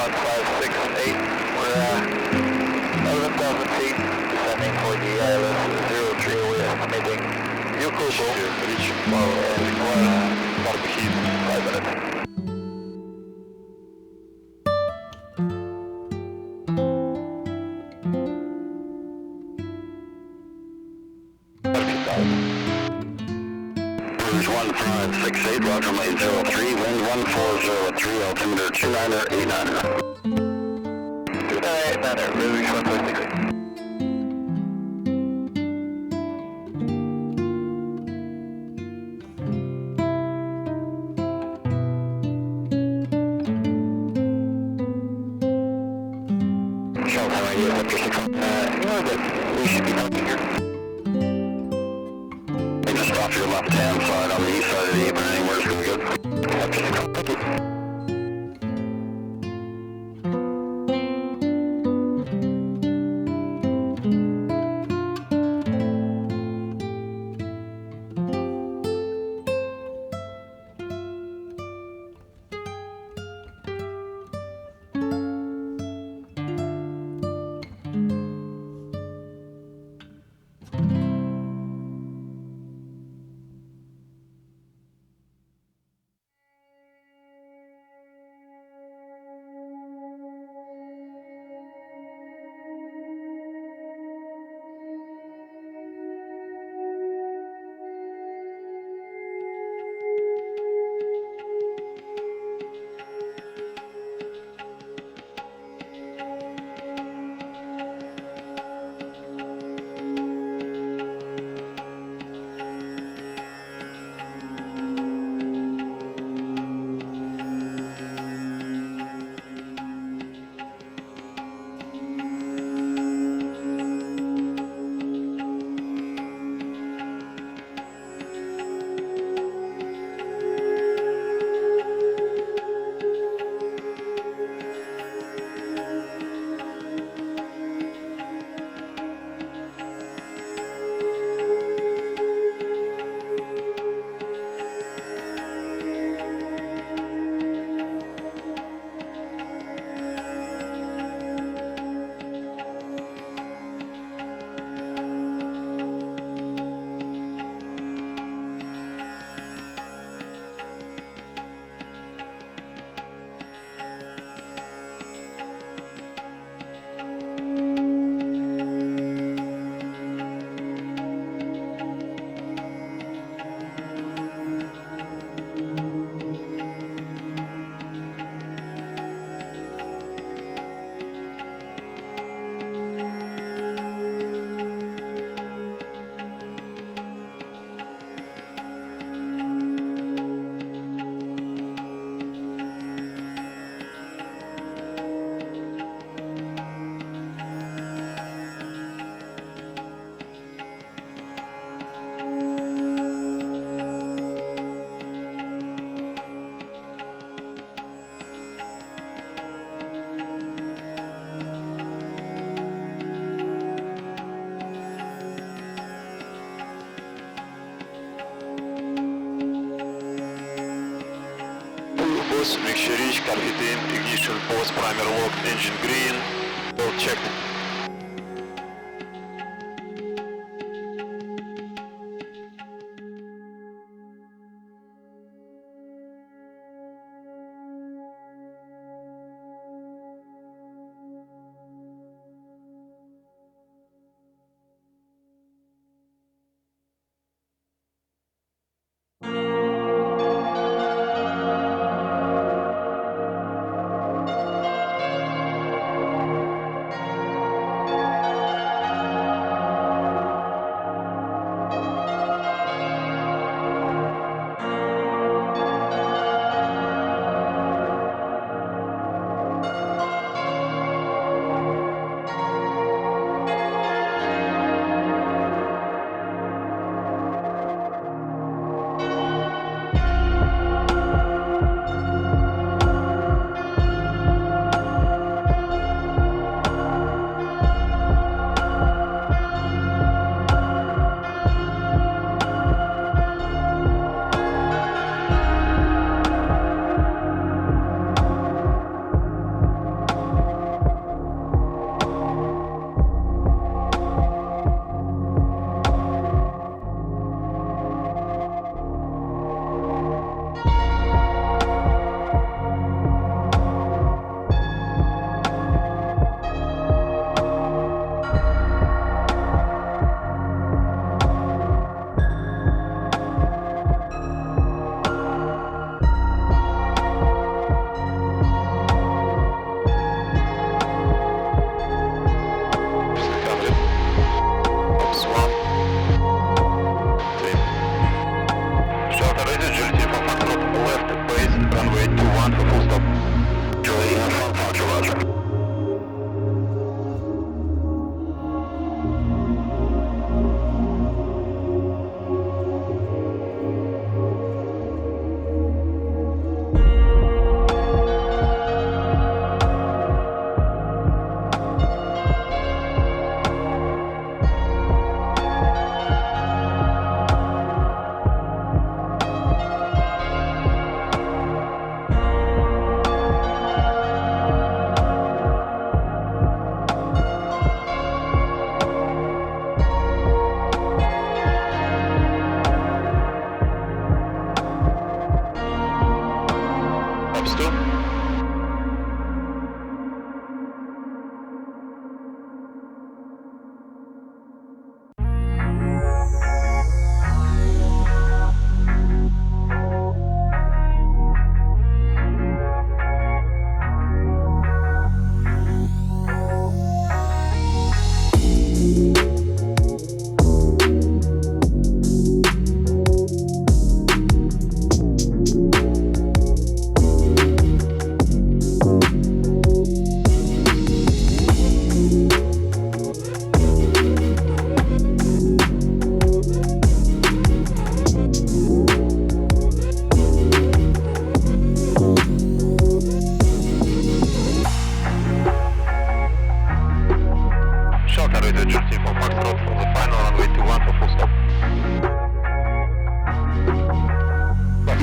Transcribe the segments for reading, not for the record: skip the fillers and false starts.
1568. We're 11,000 feet, descending for the ILS 03. We're estimating Yokobo, reach and require start heat 5 minutes. Cruise 1568, Roger, lane 03, wind 1403, altimeter 2989er. 2989er, release 1568. Michelle, how are you? We should be talking here. You just off your left-hand side on the east side of the apron, anywhere's going to be good. Thank you. Make sure reach, copy team, ignition, pause, primer lock, engine green, all checked.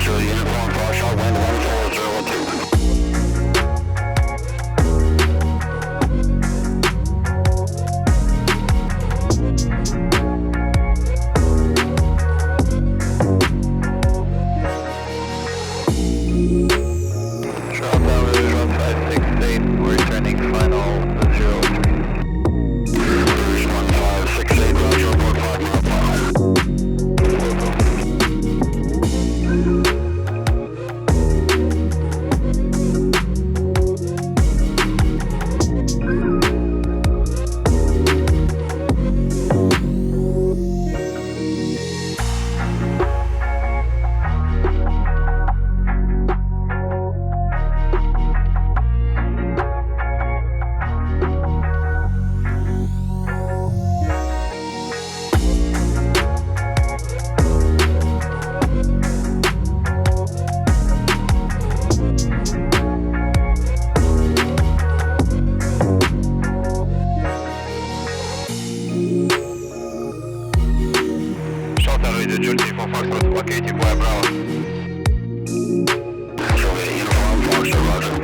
Charlie Uniform Foxtrot, wind 1402. We're returning final 03. Rouge 1568, roger, report 5 mile final. Julie for Foxtrot, located by Bravo. Charlie Uniform Foxtrot, roger.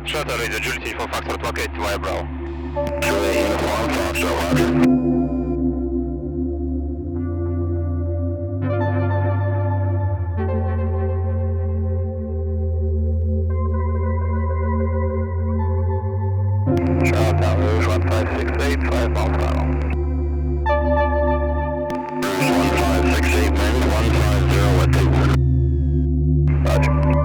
Shuttle Radio Julie for Foxtrot, located via Bravo. Charlie Uniform Foxtrot, roger. Charlottetown Rouge 1568, 5 mile final. Rouge 1568, wind 150 at 2. Roger.